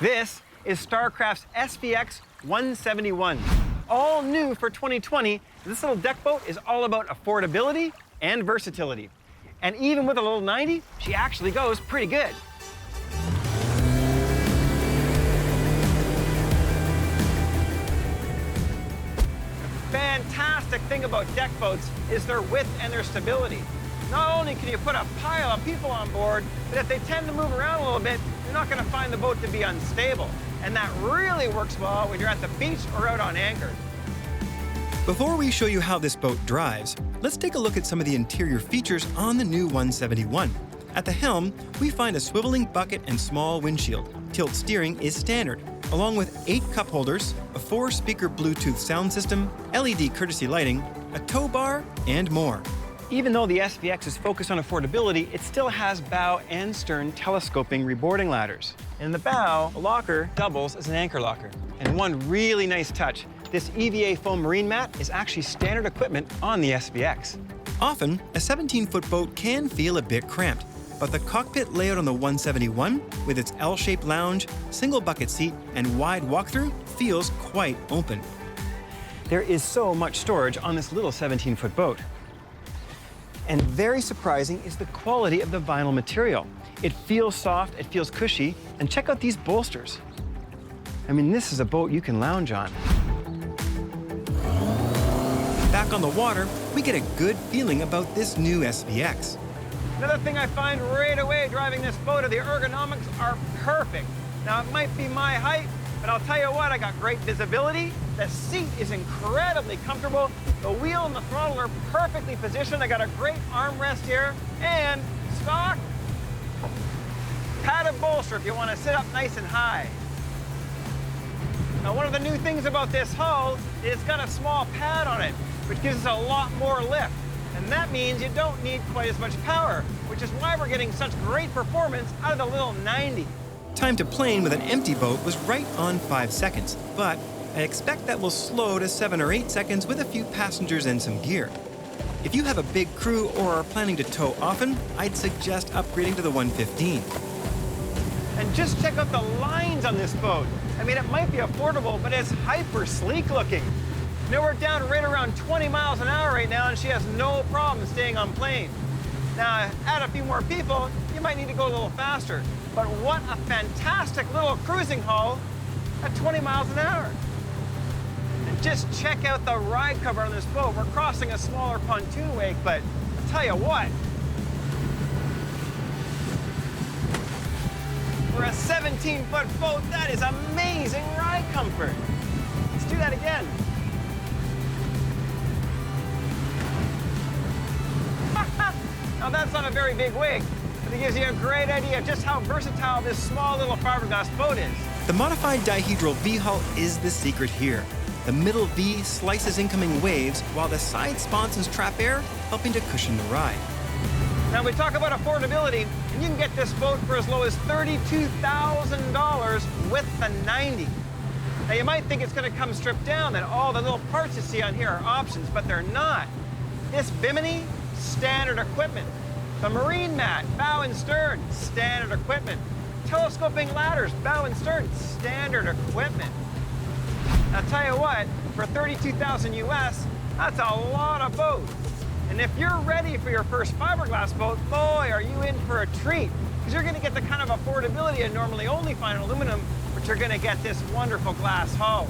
This is Starcraft's SVX 171. All new for 2020, this little deck boat is all about affordability and versatility. And even with a little 90, she actually goes pretty good. The fantastic thing about deck boats is their width and their stability. Not only can you put a pile of people on board, but if they tend to move around a little bit, you're not going to find the boat to be unstable. And that really works well when you're at the beach or out on anchor. Before we show you how this boat drives, let's take a look at some of the interior features on the new 171. At the helm, we find a swiveling bucket and small windshield. Tilt steering is standard, along with 8 cup holders, a 4-speaker Bluetooth sound system, LED courtesy lighting, a tow bar, and more. Even though the SVX is focused on affordability, it still has bow and stern telescoping reboarding ladders. In the bow, a locker doubles as an anchor locker. And one really nice touch, this EVA foam marine mat is actually standard equipment on the SVX. Often, a 17-foot boat can feel a bit cramped, but the cockpit layout on the 171, with its L-shaped lounge, single bucket seat, and wide walkthrough, feels quite open. There is so much storage on this little 17-foot boat. And very surprising is the quality of the vinyl material. It feels soft, it feels cushy, and check out these bolsters. I mean, this is a boat you can lounge on. Back on the water, we get a good feeling about this new SVX. Another thing I find right away driving this boat are the ergonomics are perfect. Now, it might be my height, but I'll tell you what, I got great visibility. The seat is incredibly comfortable. The wheel and the throttle are perfectly positioned. I got a great armrest here, and stock padded bolster if you want to sit up nice and high. Now, one of the new things about this hull is it's got a small pad on it, which gives us a lot more lift. And that means you don't need quite as much power, which is why we're getting such great performance out of the little 90. Time to plane with an empty boat was right on 5 seconds, but I expect that will slow to 7 or 8 seconds with a few passengers and some gear. If you have a big crew or are planning to tow often, I'd suggest upgrading to the 115. And just check out the lines on this boat. I mean, it might be affordable, but it's hyper sleek looking. You know, we're down right around 20 miles an hour right now, and she has no problem staying on plane. Now, add a few more people, you might need to go a little faster. But what a fantastic little cruising hull at 20 miles an hour. And just check out the ride cover on this boat. We're crossing a smaller pontoon wake, but I'll tell you what, for a 17-foot boat, that is amazing ride comfort. Let's do that again. Now, that's not a very big wake, but it gives you a great idea of just how versatile this small little fiberglass boat is. The modified dihedral V-hull is the secret here. The middle V slices incoming waves, while the side sponsons trap air, helping to cushion the ride. Now, we talk about affordability, and you can get this boat for as low as $32,000 with the 90. Now, you might think it's going to come stripped down, that all the little parts you see on here are options, but they're not. This bimini, standard equipment. The marine mat, bow and stern, standard equipment. Telescoping ladders, bow and stern, standard equipment. I'll tell you what, for $32,000 US, that's a lot of boat. And if you're ready for your first fiberglass boat, boy, are you in for a treat. Because you're going to get the kind of affordability you normally only find in aluminum, but you're going to get this wonderful glass hull.